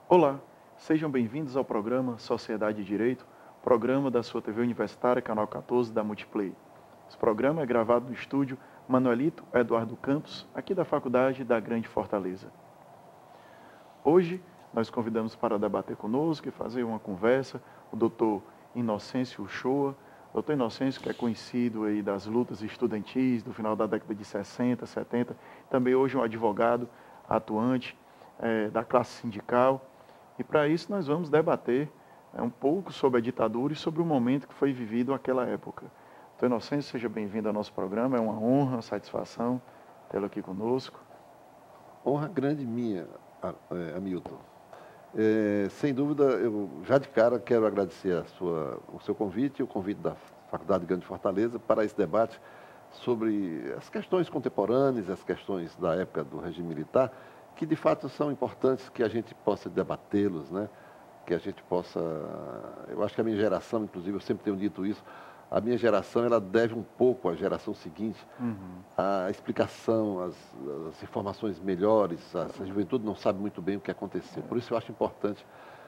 Olá, sejam bem-vindos ao programa Sociedade e Direito, programa da sua TV Universitária, canal 14 da Multiplay. Esse programa é gravado no estúdio Manuelito Eduardo Campos, aqui da Faculdade da Grande Fortaleza. Hoje, nós convidamos para debater conosco e fazer uma conversa o Dr. Inocêncio Uchoa. Dr. Inocêncio, que é conhecido aí das lutas estudantis do final da década de 60, 70, também hoje um advogado atuante da classe sindical. E para isso nós vamos debater um pouco sobre a ditadura e sobre o momento que foi vivido naquela época. Dr. Inocêncio, seja bem-vindo ao nosso programa, é uma honra, uma satisfação tê-lo aqui conosco. Honra grande minha, Hamilton. Sem dúvida, eu já de cara quero agradecer o seu convite e o convite da Faculdade de Grande Fortaleza para esse debate sobre as questões contemporâneas, as questões da época do regime militar, que de fato são importantes que a gente possa debatê-los, né? Que a gente possa... Eu acho que a minha geração, inclusive, eu sempre tenho dito isso, a minha geração ela deve um pouco à geração seguinte, a explicação, as informações melhores, a juventude não sabe muito bem o que aconteceu. Por isso eu acho importante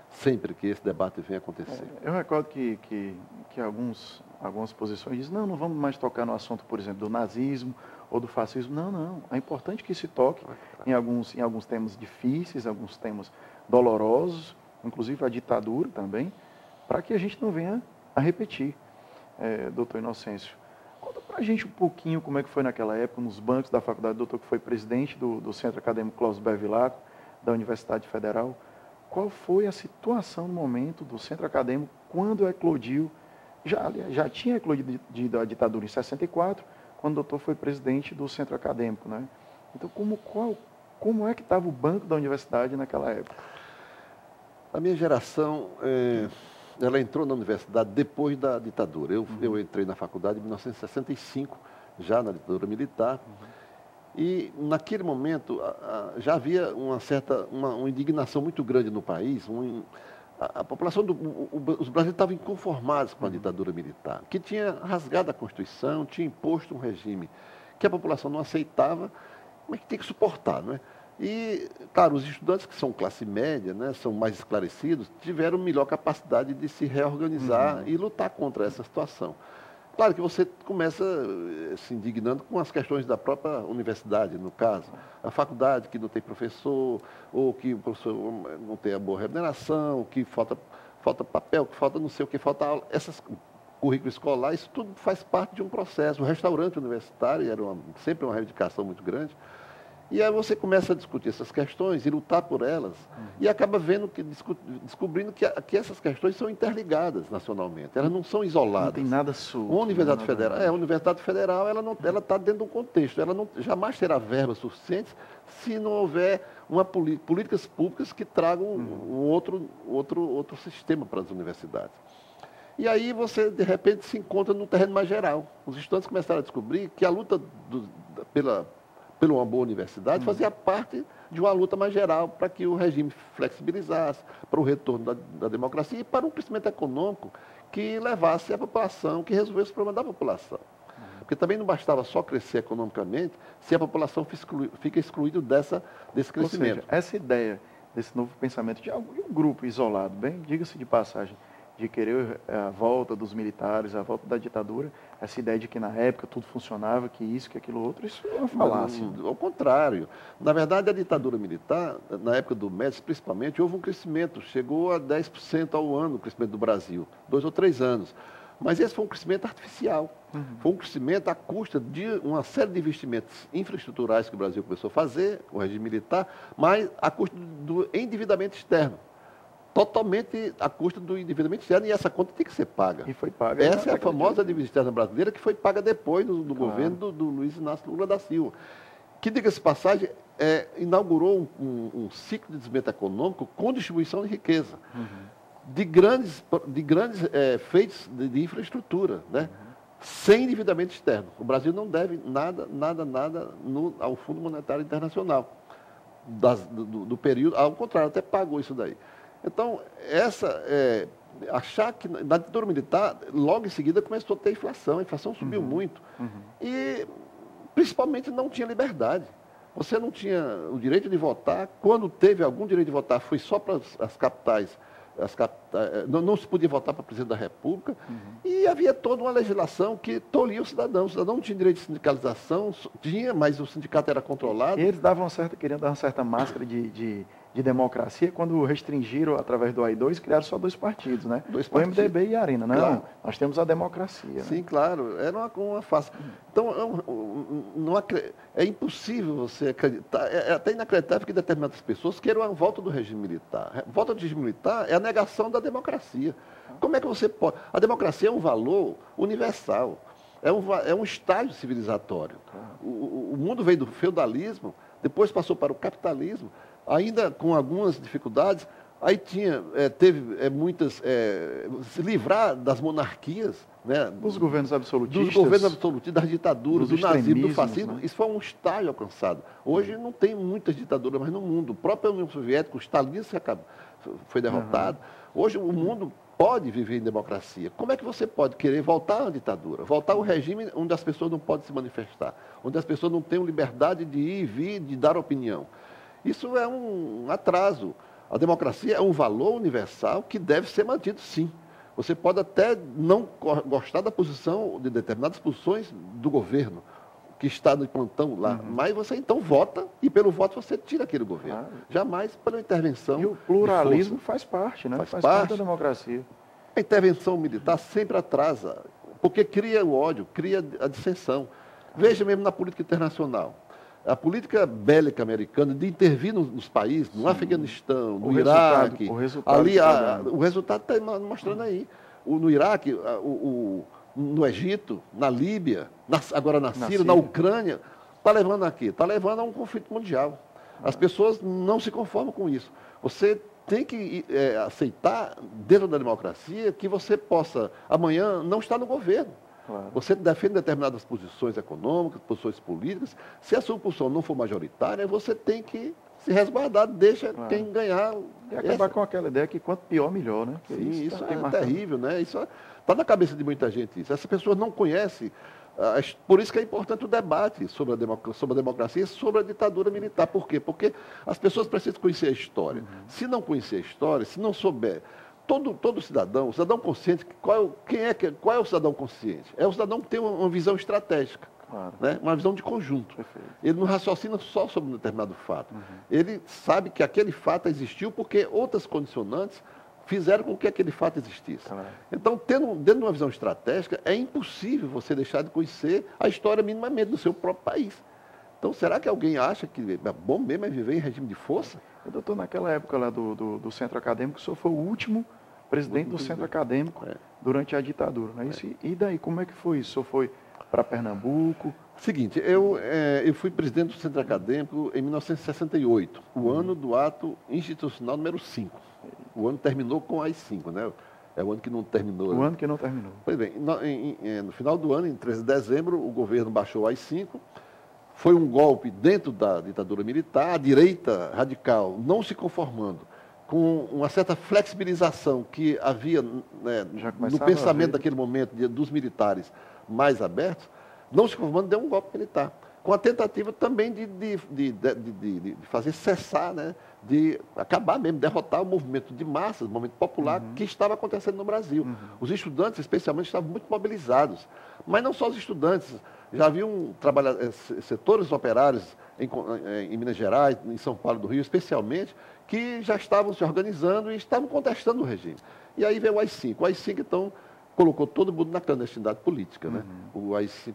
sempre que esse debate venha acontecer. Eu recordo que algumas posições dizem, não vamos mais tocar no assunto, por exemplo, do nazismo ou do fascismo. Não. É importante que se toque em alguns temas difíceis, alguns temas dolorosos, inclusive a ditadura também, para que a gente não venha a repetir. Doutor Inocêncio, conta para a gente um pouquinho como é que foi naquela época, nos bancos da faculdade, doutor que foi presidente do Centro Acadêmico Cláudio Bevilacqua, da Universidade Federal. Qual foi a situação no momento do Centro Acadêmico quando eclodiu, já tinha eclodido a ditadura em 64, quando o doutor foi presidente do Centro Acadêmico, né? Então, como é que estava o banco da universidade naquela época? A minha geração... ela entrou na universidade depois da ditadura. Eu entrei na faculdade em 1965, já na ditadura militar, e naquele momento já havia uma indignação muito grande no país. A população, os brasileiros estavam inconformados com a ditadura militar, que tinha rasgado a Constituição, tinha imposto um regime que a população não aceitava, mas que tinha que suportar, não é? E, claro, os estudantes que são classe média, né, são mais esclarecidos, tiveram melhor capacidade de se reorganizar e lutar contra essa situação. Claro que você começa se indignando com as questões da própria universidade, no caso. A faculdade que não tem professor, ou que o professor não tem a boa remuneração, que falta papel, que falta não sei o que, falta aula. Essas currículos escolares, isso tudo faz parte de um processo. O restaurante universitário era sempre uma reivindicação muito grande. E aí você começa a discutir essas questões e lutar por elas, e acaba descobrindo que essas questões são interligadas nacionalmente, elas não são isoladas. Não tem nada solto. A Universidade Federal, a Universidade Federal ela está dentro de um contexto, ela jamais terá verbas suficientes se não houver políticas públicas que tragam um outro sistema para as universidades. E aí você, de repente, se encontra num terreno mais geral. Os estudantes começaram a descobrir que a luta pela uma boa universidade, fazia parte de uma luta mais geral para que o regime flexibilizasse, para o retorno da democracia e para um crescimento econômico que levasse a população, que resolvesse o problema da população. Porque também não bastava só crescer economicamente se a população fica excluída desse crescimento. Ou seja, essa ideia desse novo pensamento de um grupo isolado, bem, diga-se de passagem, de querer a volta dos militares, a volta da ditadura, essa ideia de que na época tudo funcionava, que isso, que aquilo outro, isso é uma falácia. Ao contrário. Na verdade, a ditadura militar, na época do Médici, principalmente, houve um crescimento, chegou a 10% ao ano o crescimento do Brasil, 2 ou 3 anos. Mas esse foi um crescimento artificial. Foi um crescimento à custa de uma série de investimentos infraestruturais que o Brasil começou a fazer, o regime militar, mas à custa do endividamento externo. Totalmente à custa do endividamento externo, e essa conta tem que ser paga. E foi paga. Essa é a famosa dívida externa brasileira, que foi paga depois do governo do Luiz Inácio Lula da Silva. Que, diga-se de passagem, inaugurou um ciclo de desenvolvimento econômico com distribuição de riqueza, de grandes feitos de infraestrutura, né? sem endividamento externo. O Brasil não deve nada ao Fundo Monetário Internacional do período, ao contrário, até pagou isso daí. Então, achar que na ditadura militar, logo em seguida começou a ter inflação, a inflação subiu muito. E, principalmente, não tinha liberdade. Você não tinha o direito de votar. Quando teve algum direito de votar, foi só para as capitais. Não se podia votar para presidente da República. E havia toda uma legislação que tolhia o cidadão. O cidadão não tinha direito de sindicalização, tinha, mas o sindicato era controlado. Eles queriam dar uma certa máscara de democracia quando restringiram, através do AI2, criaram só 2 partidos, né? O MDB e a Arena. Não, claro. Nós temos a democracia. Sim, né? Claro. Era uma farsa. Então, é impossível você acreditar, é até inacreditável que determinadas pessoas queiram a volta do regime militar. Volta do regime militar é a negação da democracia. Como é que você pode... A democracia é um valor universal. É um estágio civilizatório. O mundo veio do feudalismo, depois passou para o capitalismo, ainda com algumas dificuldades. Aí teve muitas... se livrar das monarquias, né? Dos governos absolutistas. Dos governos absolutistas, das ditaduras, do nazismo, do fascismo. Né? Isso foi um estágio alcançado. Hoje não tem muitas ditaduras mais no mundo. O próprio União Soviética, o Stalin foi derrotado. Hoje o mundo pode viver em democracia. Como é que você pode querer voltar à ditadura? Voltar ao regime onde as pessoas não podem se manifestar, onde as pessoas não têm liberdade de ir e vir, de dar opinião. Isso é um atraso. A democracia é um valor universal que deve ser mantido, sim. Você pode até não gostar da posição, de determinadas posições do governo, que está no plantão lá, mas você então vota e pelo voto você tira aquele governo. Jamais pela intervenção. E o pluralismo faz parte, né? Faz parte da democracia. A intervenção militar sempre atrasa, porque cria o ódio, cria a dissensão. Veja mesmo na política internacional. A política bélica americana de intervir nos países, no Afeganistão, no Iraque, o resultado está mostrando aí. No Iraque, no Egito, na Líbia, agora na Síria, na Ucrânia, está levando aqui? Está levando a um conflito mundial. As pessoas não se conformam com isso. Você tem que aceitar, dentro da democracia, que você possa, amanhã, não estar no governo. Claro. Você defende determinadas posições econômicas, posições políticas. Se a sua posição não for majoritária, você tem que se resguardar, deixa quem ganhar. E acabar com aquela ideia que quanto pior, melhor, né? Sim, isso é terrível, né? Isso está na cabeça de muita gente. Isso. Essas pessoas não conhecem. Por isso que é importante o debate sobre a democracia e sobre a ditadura militar. Por quê? Porque as pessoas precisam conhecer a história. Se não conhecer a história, se não souber... Todo cidadão, o cidadão consciente, qual é o cidadão consciente? É o cidadão que tem uma visão estratégica, né? Uma visão de conjunto. Perfeito. Ele não raciocina só sobre um determinado fato. Ele sabe que aquele fato existiu porque outras condicionantes fizeram com que aquele fato existisse. Então, dentro de uma visão estratégica, é impossível você deixar de conhecer a história minimamente do seu próprio país. Então, será que alguém acha que é bom mesmo viver em regime de força? Doutor, naquela época lá do centro acadêmico, o senhor foi o último presidente do centro acadêmico durante a ditadura. Não é isso? E daí, como é que foi isso? O senhor foi para Pernambuco? Seguinte, eu fui presidente do centro acadêmico em 1968, o ano do ato institucional número 5. O ano terminou com as 5, né? É o ano que não terminou. O ano que não terminou. Pois bem, no final do ano, em 13 de dezembro, o governo baixou as 5. Foi um golpe dentro da ditadura militar, a direita radical não se conformando com uma certa flexibilização que havia no pensamento daquele momento dos militares mais abertos, não se conformando, deu um golpe militar. Com a tentativa também de fazer cessar, né, de acabar mesmo, derrotar o movimento de massas, o movimento popular que estava acontecendo no Brasil. Os estudantes, especialmente, estavam muito mobilizados. Mas não só os estudantes, já haviam setores operários em Minas Gerais, em São Paulo do Rio, especialmente, que já estavam se organizando e estavam contestando o regime. E aí veio o AI-5. O AI-5, então, colocou todo mundo na clandestinidade política. Né?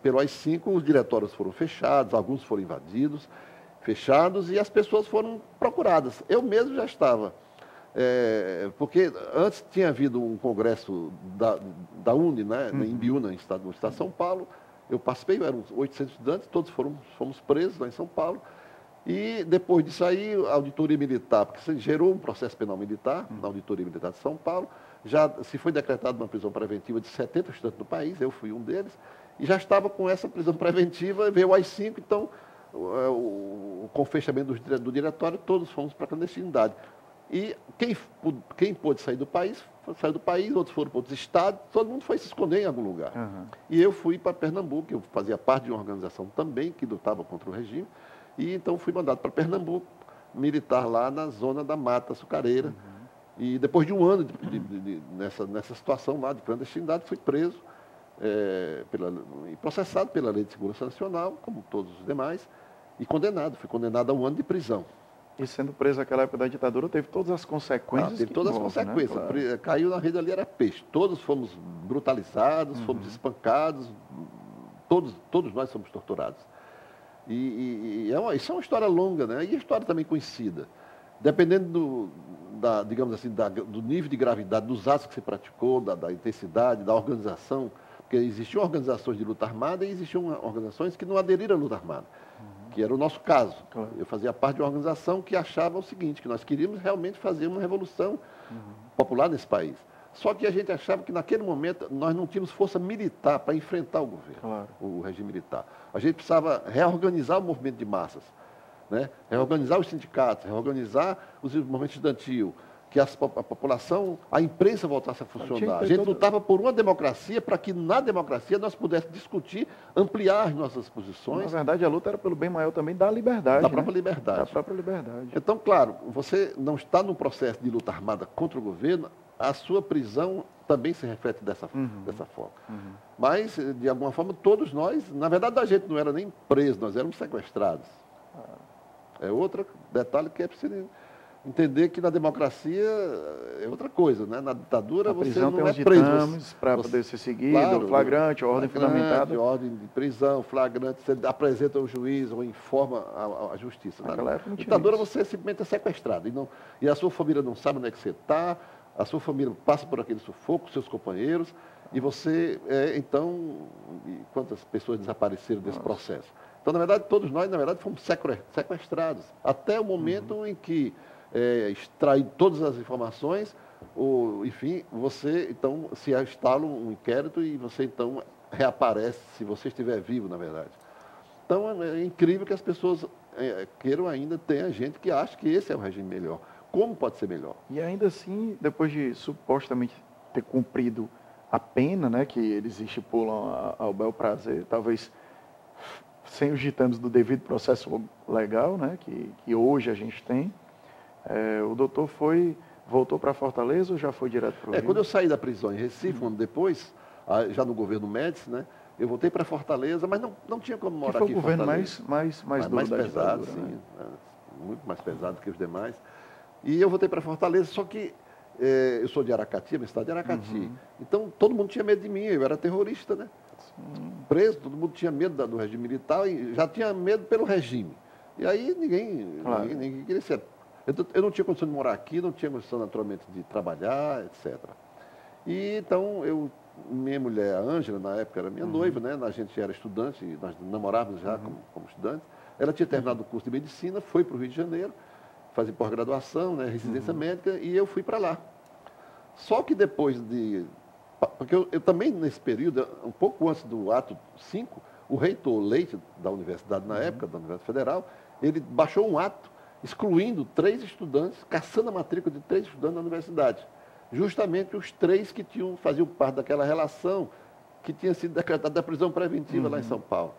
Pelo AI-5, os diretórios foram fechados, alguns foram invadidos, fechados, e as pessoas foram procuradas. Eu mesmo já estava. Porque antes tinha havido um congresso da UNE, né, em Biúna, no estado de São Paulo. Eu participei, eram 800 estudantes, todos fomos presos lá em São Paulo. E depois disso aí, a auditoria militar, porque gerou um processo penal militar, na auditoria militar de São Paulo, já se foi decretada uma prisão preventiva de 70 estudantes do país, eu fui um deles, e já estava com essa prisão preventiva, veio o AI-5, então, com o fechamento do diretório, todos fomos para a clandestinidade. E quem pôde sair do país, saiu do país, outros foram para outros estados, todo mundo foi se esconder em algum lugar. Uhum. E eu fui para Pernambuco, eu fazia parte de uma organização também que lutava contra o regime, e então fui mandado para Pernambuco, militar lá na zona da Mata Açucareira. Uhum. E depois de um ano nessa situação lá de clandestinidade, fui preso e processado pela Lei de Segurança Nacional, como todos os demais, e condenado. Fui condenado a 1 ano de prisão. E sendo preso naquela época da ditadura, teve todas as consequências. Teve todas as consequências. Né? Claro. Caiu na rede ali, era peixe. Todos fomos brutalizados, fomos espancados, todos nós fomos torturados. Isso é uma história longa, né? E a história também conhecida. Dependendo digamos assim, do nível de gravidade dos atos que se praticou, da intensidade, da organização, porque existiam organizações de luta armada e existiam organizações que não aderiram à luta armada, que era o nosso caso. Claro. Eu fazia parte de uma organização que achava o seguinte, que nós queríamos realmente fazer uma revolução popular nesse país. Só que a gente achava que naquele momento nós não tínhamos força militar para enfrentar o governo, claro, o regime militar. A gente precisava reorganizar o movimento de massas, né? Reorganizar os sindicatos, reorganizar os movimentos estudantil, que a população, a imprensa voltasse a funcionar. A gente lutava por uma democracia para que na democracia nós pudéssemos discutir, ampliar as nossas posições. Na verdade, a luta era pelo bem maior também da liberdade. Da própria liberdade. Da própria liberdade. Então, claro, você não está num processo de luta armada contra o governo, a sua prisão também se reflete dessa forma. Mas, de alguma forma, todos nós, na verdade, a gente não era nem preso, nós éramos sequestrados. É outro detalhe que é preciso entender, que na democracia é outra coisa, né? Na ditadura você não é preso. Para poder ser seguido, claro, flagrante, ordem fundamentada. Ordem de prisão, flagrante, você apresenta ao juiz ou informa a justiça. Na ditadura você simplesmente é sequestrado e a sua família não sabe onde é que você está, a sua família passa por aquele sufoco, seus companheiros, e você, quantas pessoas desapareceram desse processo? Então, na verdade, todos nós, fomos sequestrados, até o momento em que extrai todas as informações, enfim, você, então, se instala um inquérito e você, então, reaparece, se você estiver vivo, na verdade. Então, é incrível que as pessoas queiram ainda, tem gente que acha que esse é o regime melhor. Como pode ser melhor? E ainda assim, depois de supostamente ter cumprido a pena, né, que eles estipulam ao bel prazer, talvez sem os ditames do devido processo legal, né, que hoje a gente tem, o doutor voltou para Fortaleza ou já foi direto para o Rio? Quando eu saí da prisão em Recife, um ano depois, já no governo Médici, né, eu voltei para Fortaleza, mas não tinha como morar aqui em Fortaleza. Foi o governo mais duro da pesado, ditadura, sim, né? Muito mais pesado que os demais. E eu voltei para Fortaleza, só que eu sou de Aracati, a minha cidade é Aracati. Então, todo mundo tinha medo de mim, eu era terrorista, né? Preso, todo mundo tinha medo do regime militar e já tinha medo pelo regime. E aí ninguém queria ser. Eu não tinha condição de morar aqui, não tinha condição, naturalmente, de trabalhar, etc. E então, minha mulher, a Ângela, na época era minha noiva, né? A gente era estudante, nós namorávamos já como estudantes. Ela tinha terminado o curso de medicina, foi para o Rio de Janeiro, fazer pós-graduação, né, residência médica, e eu fui para lá. Só que depois porque eu também, nesse período, um pouco antes do ato 5, o reitor Leite, da universidade na época, da Universidade Federal, ele baixou um ato excluindo 3 estudantes, caçando a matrícula de 3 estudantes da universidade. Justamente os 3 que faziam parte daquela relação que tinha sido decretada a prisão preventiva lá em São Paulo.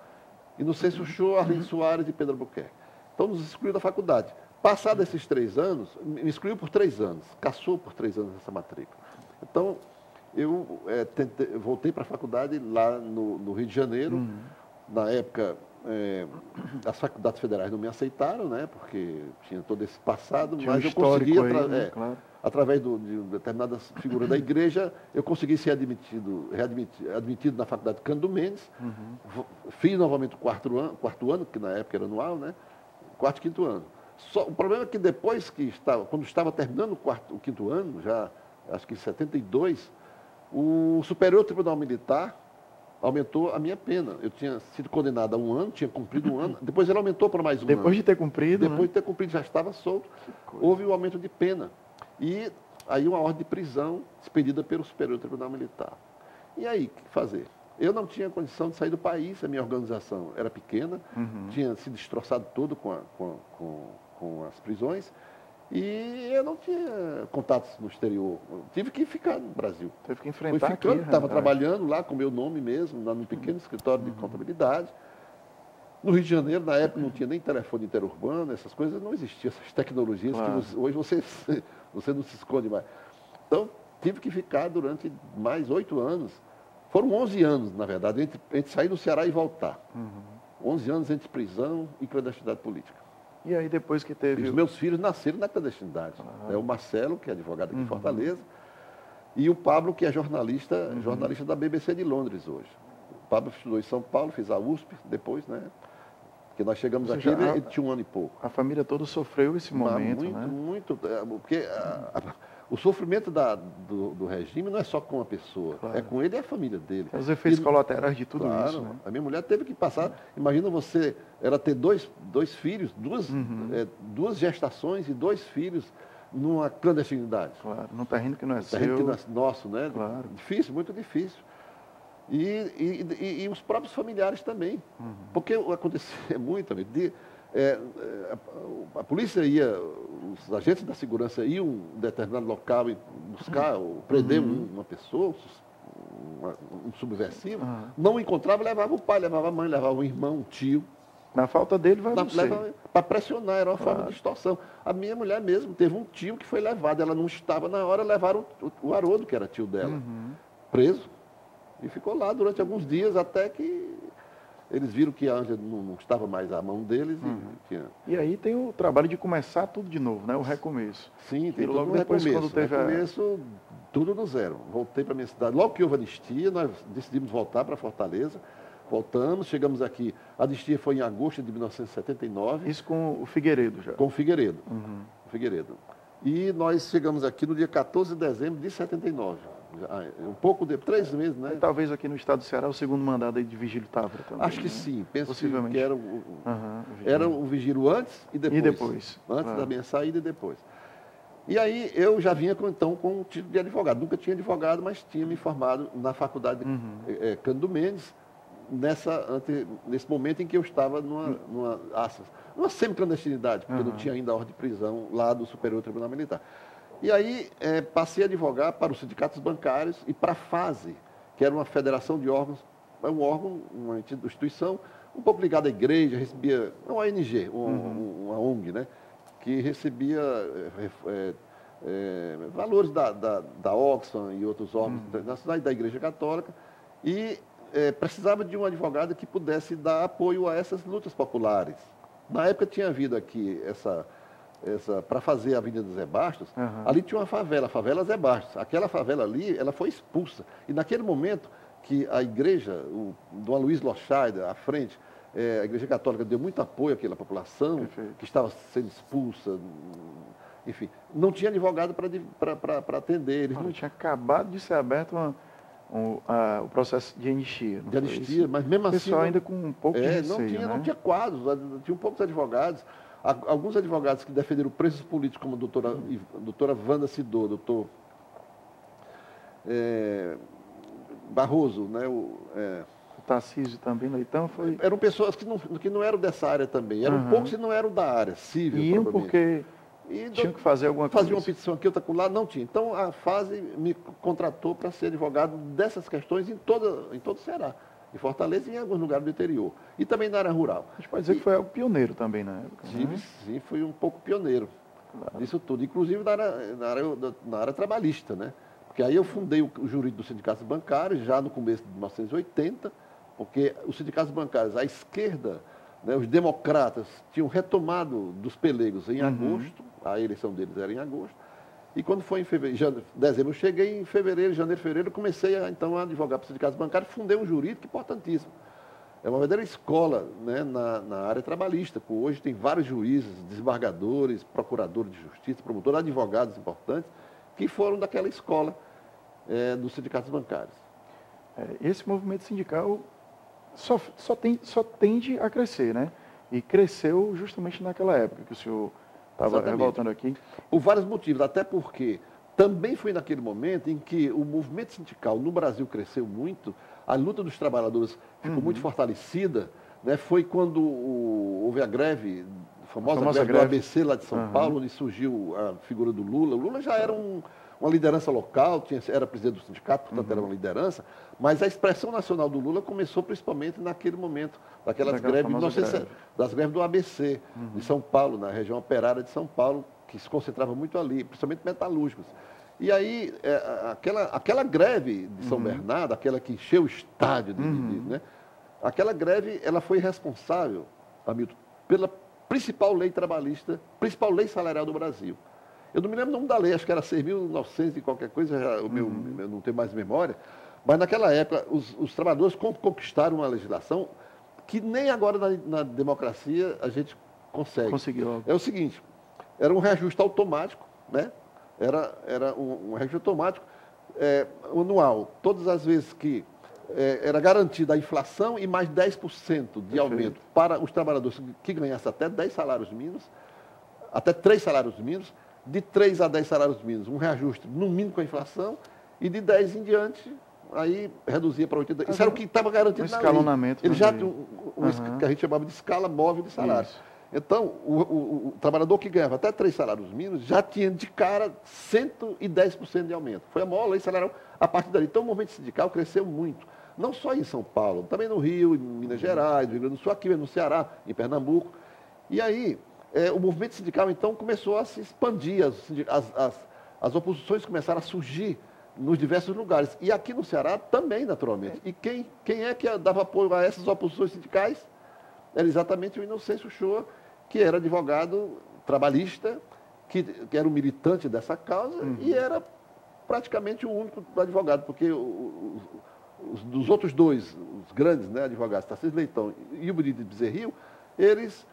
Inocêncio Show, Arlindo Soares e Pedro Albuquerque. Então, nos excluiu da faculdade. Passados esses 3 anos, me excluiu por 3 anos, caçou por 3 anos essa matrícula. Então, eu voltei para a faculdade lá no Rio de Janeiro. Na época, as faculdades federais não me aceitaram, né, porque tinha todo esse passado, mas eu consegui, através de determinadas figuras da igreja, eu consegui ser admitido na faculdade Cândido Mendes. Fiz novamente o quarto ano, que na época era anual, né, 4º e 5º ano. O problema é que depois quando estava terminando o 5º ano, já acho que em 72, o Superior Tribunal Militar aumentou a minha pena. Eu tinha sido condenado a 1 ano, tinha cumprido 1 ano, depois ele aumentou para mais 1 ano. Depois de ter cumprido, Depois de ter cumprido, já estava solto, houve o aumento de pena. E Aí uma ordem de prisão expedida pelo Superior Tribunal Militar. E aí, o que fazer? Eu não tinha condição de sair do país, a minha organização era pequena, tinha se destroçado todo com as prisões, e eu não tinha contatos no exterior. Eu tive que ficar no Brasil. Teve que enfrentar aqui. Estava trabalhando lá com meu nome mesmo, lá num pequeno escritório de contabilidade. No Rio de Janeiro, na época, não tinha nem telefone interurbano, essas coisas não existiam, essas tecnologias que hoje você não se esconde mais. Então, tive que ficar durante mais 8 anos. Foram 11 anos, na verdade, entre sair do Ceará e voltar. 11 anos entre prisão e clandestinidade política. E aí, depois que teve... E os meus filhos nasceram na clandestinidade. É o Marcelo, que é advogado aqui em Fortaleza, e o Pablo, que é jornalista da BBC de Londres hoje. O Pablo estudou em São Paulo, fez a USP depois, né? Porque nós chegamos aqui, ele tinha 1 ano e pouco. A família toda sofreu esse momento, muito, né? Muito, porque o sofrimento do regime não é só com a pessoa, é com ele e a família dele. Os efeitos colaterais de tudo isso, né? A minha mulher teve que passar, imagina ela ter dois filhos, duas gestações e 2 filhos numa clandestinidade. Claro, num terreno que não é seu. Terreno que não é nosso, né? Claro. Difícil, muito difícil. E os próprios familiares também. Porque acontecia muito, amigo, a polícia os agentes da segurança iam em um determinado local e buscar ou prender uma pessoa, um subversivo, não encontrava, levava o pai, levava a mãe, levava o irmão, um tio. Na falta dele, vai você. Para pressionar, era uma forma de extorsão. A minha mulher mesmo teve um tio que foi levado, ela não estava na hora, levaram o Haroldo, que era tio dela, preso. E ficou lá durante alguns dias, até que eles viram que a Ângela não estava mais à mão deles. E aí tem o trabalho de começar tudo de novo, né? O recomeço. Sim, tem logo tudo depois, recomeço. quando teve recomeço, tudo do zero. Voltei para a minha cidade. Logo que houve a anistia, nós decidimos voltar para Fortaleza. Voltamos, chegamos aqui. A anistia foi em agosto de 1979. Isso com o Figueiredo já? Com o Figueiredo. Figueiredo. E nós chegamos aqui no dia 14 de dezembro de 79. Um pouco de 3 meses, né? E talvez aqui no estado do Ceará o segundo mandado aí de Vigílio Távora também. Acho que sim. Penso possivelmente. Que era o Vigílio antes e depois. E depois. Antes da minha saída e depois. E aí eu já vinha com um título de advogado. Nunca tinha advogado, mas tinha me formado na faculdade Cândido Mendes, nesse momento em que eu estava numa semi-clandestinidade, porque não tinha ainda a ordem de prisão lá do Superior Tribunal Militar. E aí passei a advogar para os sindicatos bancários e para a FASE, que era uma federação de órgãos, um órgão, uma instituição um pouco ligada à igreja, recebia, uma ONG, uma ONG, né, que recebia valores da Oxfam e outros órgãos internacionais, da Igreja Católica, e precisava de um advogado que pudesse dar apoio a essas lutas populares. Na época tinha havido aqui para fazer a Avenida Zé Bastos, ali tinha uma favela, a favela Zé Bastos. Aquela favela ali, ela foi expulsa. E naquele momento que a igreja, o Dom Luiz Lochaide, à frente, a Igreja Católica deu muito apoio àquela população que estava sendo expulsa, enfim, não tinha advogado para atender. Eles não tinha acabado de ser aberto o processo de anistia. De anistia, mas mesmo assim... O pessoal ainda com um pouco de receio, não tinha quadros, tinha poucos advogados. Alguns advogados que defenderam presos políticos, como a doutora Wanda Sidor, doutor Barroso, né? O Tarcísio também, Leitão, foi... Eram pessoas que não eram dessa área também. Eram poucos e não eram da área civil. Iam porque tinham que fazer alguma coisa. Fazia uma petição aqui, outra lá, não tinha. Então, a FASE me contratou para ser advogado dessas questões em todo o Ceará. Em Fortaleza e em alguns lugares do interior. E também na área rural. A gente pode dizer que foi algo pioneiro também na época. Sim, fui um pouco pioneiro disso tudo. Inclusive na área trabalhista, né? Porque aí eu fundei o jurídico dos sindicatos bancários, já no começo de 1980, porque os sindicatos bancários, a esquerda, né, os democratas, tinham retomado dos pelegos em agosto, a eleição deles era em agosto, e quando foi em dezembro, eu cheguei em fevereiro, janeiro, fevereiro, comecei a advogar para os sindicatos bancários, fundei um jurídico importantíssimo. É uma verdadeira escola, né, na área trabalhista. Hoje tem vários juízes, desembargadores, procuradores de justiça, promotores, advogados importantes, que foram daquela escola dos sindicatos bancários. Esse movimento sindical só tende a crescer, né? E cresceu justamente naquela época que o senhor estava revoltando aqui. Por vários motivos, até porque também foi naquele momento em que o movimento sindical no Brasil cresceu muito, a luta dos trabalhadores ficou muito fortalecida, né? Foi quando houve a greve, a famosa greve do ABC lá de São Paulo, onde surgiu a figura do Lula. O Lula já era uma liderança local, era presidente do sindicato, portanto era uma liderança, mas a expressão nacional do Lula começou principalmente naquele momento, daquelas greves, das greves do ABC, de São Paulo, na região operária de São Paulo, que se concentrava muito ali, principalmente metalúrgicos. E aí, aquela greve de São Bernardo, aquela que encheu o estádio, né? Aquela greve, ela foi responsável, Hamilton, pela principal lei trabalhista, principal lei salarial do Brasil. Eu não me lembro o nome da lei, acho que era 6.900 e qualquer coisa, eu não tenho mais memória, mas naquela época os trabalhadores conquistaram uma legislação que nem agora na democracia a gente consegue. Conseguiu. É o seguinte, era um reajuste automático, né? Era um reajuste automático anual, todas as vezes que era garantida a inflação e mais 10% de aumento para os trabalhadores que ganhassem até 10 salários mínimos, até 3 salários mínimos, de 3 a 10 salários mínimos, um reajuste no mínimo com a inflação, e de 10 em diante, aí reduzia para 80. Isso era o que estava garantido na lei. Escalonamento. Ele já tinha que a gente chamava de escala móvel de salário. Isso. Então, o trabalhador que ganhava até 3 salários mínimos já tinha de cara 110% de aumento. Foi a maior lei salarial a partir dali. Então, o movimento sindical cresceu muito. Não só em São Paulo, também no Rio, em Minas Gerais, no Rio Grande do Sul, aqui no Ceará, em Pernambuco. E aí, o movimento sindical, então, começou a se expandir. As oposições começaram a surgir nos diversos lugares. E aqui no Ceará também, naturalmente. E quem é que dava apoio a essas oposições sindicais? Era exatamente o Inocêncio Uchoa, que era advogado trabalhista, que era um militante dessa causa e era praticamente o único advogado, porque dos outros dois, os grandes, né, advogados, Tarcísio Leitão e o Benito Bezerril, eles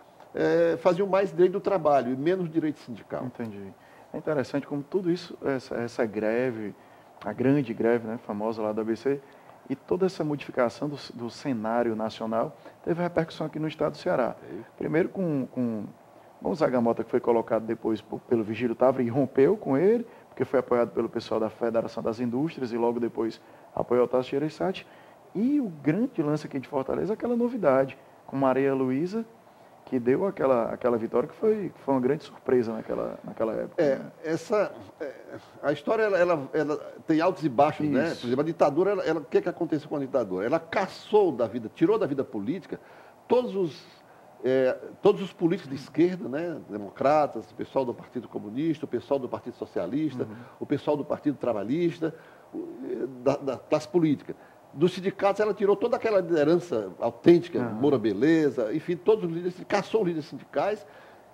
faziam mais direito do trabalho e menos direito sindical. Entendi. É interessante como tudo isso, essa greve, a grande greve, né, famosa lá do ABC, e toda essa modificação do cenário nacional teve repercussão aqui no estado do Ceará. Primeiro com Gonzaga Mota, que foi colocado depois pelo Vigílio Távora e rompeu com ele, porque foi apoiado pelo pessoal da Federação das Indústrias e logo depois apoiou o Tasso Gereissati. E o grande lance aqui de Fortaleza é aquela novidade, com Maria Luísa, que deu aquela vitória que foi uma grande surpresa naquela época. A história ela tem altos e baixos, né? Por exemplo, a ditadura, o que aconteceu com a ditadura? Ela caçou da vida, tirou da vida política todos os políticos de esquerda, né? Democratas, o pessoal do Partido Comunista, o pessoal do Partido Socialista, o pessoal do Partido Trabalhista, da classe política. Dos sindicatos, ela tirou toda aquela liderança autêntica, Moura Beleza, enfim, todos os líderes, caçou os líderes sindicais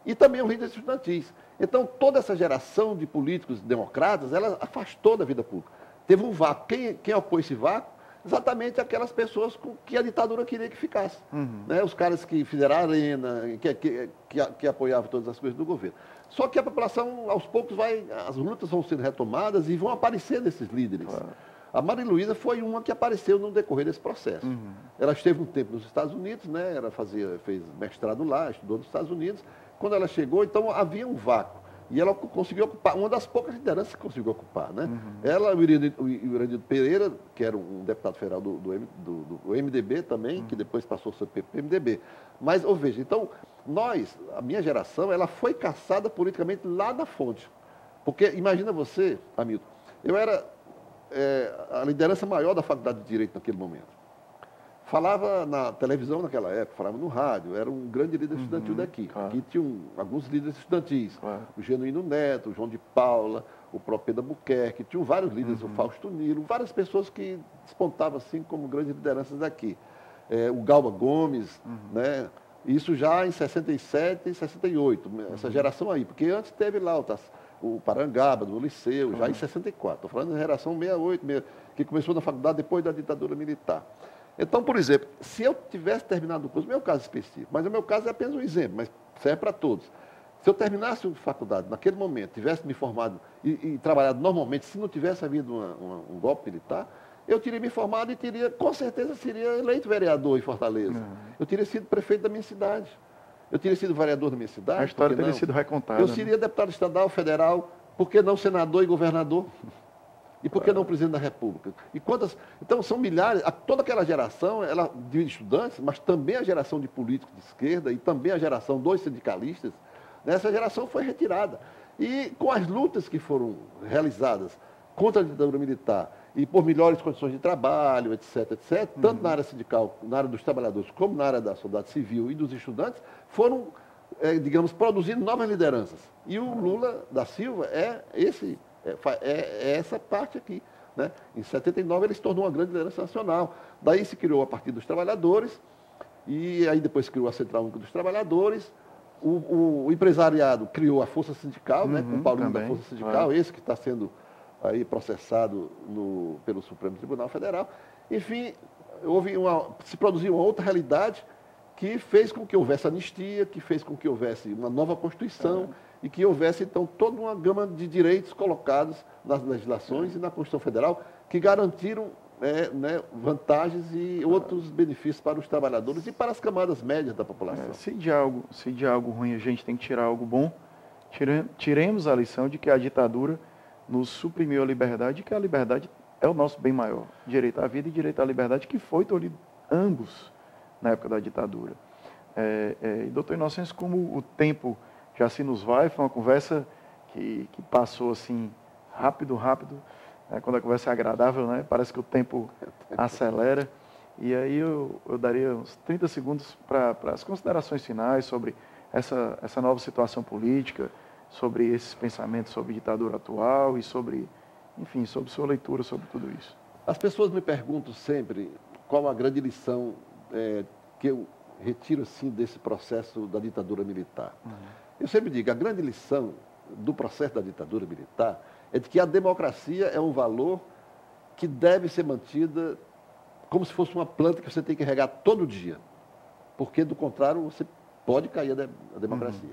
e também os líderes estudantis. Então, toda essa geração de políticos democratas, ela afastou da vida pública. Teve um vácuo. Quem apoiou esse vácuo? Exatamente aquelas pessoas que a ditadura queria que ficasse. Né? Os caras que fizeram a arena, que apoiavam todas as coisas do governo. Só que a população, aos poucos, as lutas vão sendo retomadas e vão aparecer desses líderes. Claro. A Maria Luísa foi uma que apareceu no decorrer desse processo. Ela esteve um tempo nos Estados Unidos, né? Ela fez mestrado lá, estudou nos Estados Unidos. Quando ela chegou, então havia um vácuo. E ela conseguiu ocupar, uma das poucas lideranças que conseguiu ocupar, né? Ela, o Iranildo Pereira, que era um deputado federal do MDB também, que depois passou a ser PMDB. Mas, veja, então, a minha geração, ela foi caçada politicamente lá na fonte. Porque, imagina você, Hamilton, eu era a liderança maior da Faculdade de Direito naquele momento. Falava na televisão naquela época, falava no rádio, era um grande líder estudantil daqui. Claro. Aqui tinham alguns líderes estudantis, claro. O Genuíno Neto, o João de Paula, o próprio Pedro Buquerque, tinham vários líderes, o Fausto Nilo, várias pessoas que despontavam assim como grandes lideranças daqui. O Galba Gomes, né? Isso já em 67 e 68, essa geração aí, porque antes teve lá o Parangaba, do Liceu, já em 64. Estou falando da geração 68, que começou na faculdade depois da ditadura militar. Então, por exemplo, se eu tivesse terminado o curso, meu caso específico, mas o meu caso é apenas um exemplo, mas serve para todos. Se eu terminasse a faculdade naquele momento, tivesse me formado e trabalhado normalmente, se não tivesse havido um golpe militar, eu teria me formado e com certeza, seria eleito vereador em Fortaleza. Eu teria sido prefeito da minha cidade. Eu teria sido vereador da minha cidade. A história teria sido recontada. Eu seria deputado estadual, federal, Por que não senador e governador? E por que não presidente da República? E quantas... Então, são milhares, toda aquela geração ela, de estudantes, mas também a geração de políticos de esquerda e também a geração dos sindicalistas, né? Essa geração foi retirada. E com as lutas que foram realizadas contra a ditadura militar e por melhores condições de trabalho, etc., tanto na área sindical, na área dos trabalhadores, como na área da sociedade civil e dos estudantes, foram, digamos, produzindo novas lideranças. E o Lula da Silva é essa parte aqui, né? Em 79 ele se tornou uma grande liderança nacional. Daí se criou a Partido dos Trabalhadores, e aí depois se criou a Central Única dos Trabalhadores. O empresariado criou a Força Sindical, né? Com o Paulinho da Força Sindical, esse que está sendo aí processado pelo Supremo Tribunal Federal. Enfim, se produziu uma outra realidade que fez com que houvesse anistia, que fez com que houvesse uma nova Constituição, e que houvesse, então, toda uma gama de direitos colocados nas legislações e na Constituição Federal que garantiram vantagens e outros benefícios para os trabalhadores e para as camadas médias da população. Se de algo ruim a gente tem que tirar algo bom, tiremos a lição de que a ditadura nos suprimiu a liberdade e que a liberdade é o nosso bem maior. Direito à vida e direito à liberdade, que foi tolhido ambos na época da ditadura. E doutor Inocêncio, como o tempo já se nos vai, foi uma conversa que passou assim, rápido, né? Quando a conversa é agradável, né? Parece que o tempo acelera. E aí eu daria uns 30 segundos para as considerações finais sobre essa nova situação política, sobre esses pensamentos sobre ditadura atual e sobre sua leitura sobre tudo isso. As pessoas me perguntam sempre qual a grande lição que eu retiro assim, desse processo da ditadura militar. Eu sempre digo, a grande lição do processo da ditadura militar é de que a democracia é um valor que deve ser mantida como se fosse uma planta que você tem que regar todo dia, porque, do contrário, você pode cair a democracia.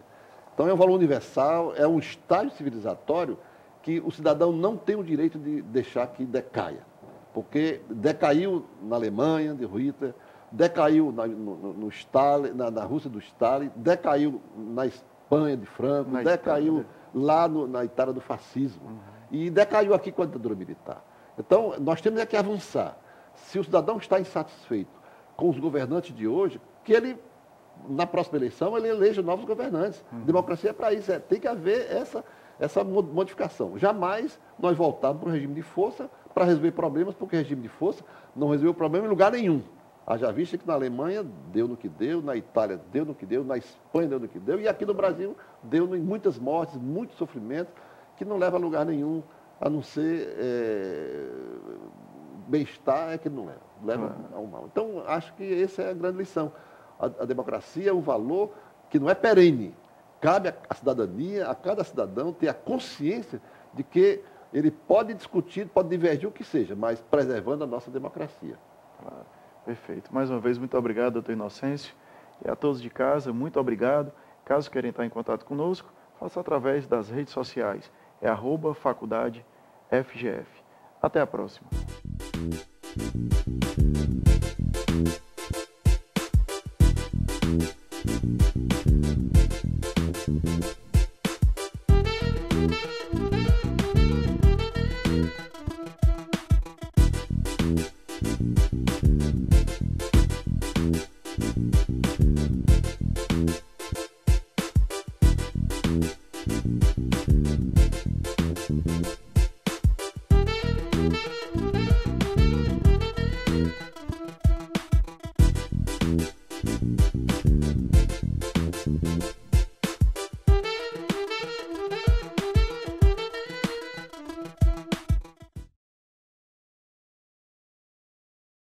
Então, é um valor universal, é um estágio civilizatório que o cidadão não tem o direito de deixar que decaia, porque decaiu na Alemanha, de Hitler, decaiu no Stalin, na Rússia do Stalin, decaiu na Espanha de Franco, decaiu lá na Itália do fascismo, e decaiu aqui com a ditadura militar. Então, nós temos que avançar. Se o cidadão está insatisfeito com os governantes de hoje, que ele, na próxima eleição, ele eleja novos governantes. Democracia é para isso, tem que haver essa modificação. Jamais nós voltarmos para o regime de força para resolver problemas, porque o regime de força não resolveu problema em lugar nenhum. Haja vista que na Alemanha deu no que deu, na Itália deu no que deu, na Espanha deu no que deu, e aqui no Brasil deu em muitas mortes, muito sofrimento, que não leva a lugar nenhum, a não ser bem-estar, que não leva ao mal. Então, acho que essa é a grande lição. A democracia é um valor que não é perene. Cabe à cidadania, a cada cidadão, ter a consciência de que ele pode discutir, pode divergir o que seja, mas preservando a nossa democracia. Claro. Perfeito. Mais uma vez, muito obrigado, doutor Inocêncio. E a todos de casa, muito obrigado. Caso queiram entrar em contato conosco, faça através das redes sociais. É @faculdadefgf. Até a próxima.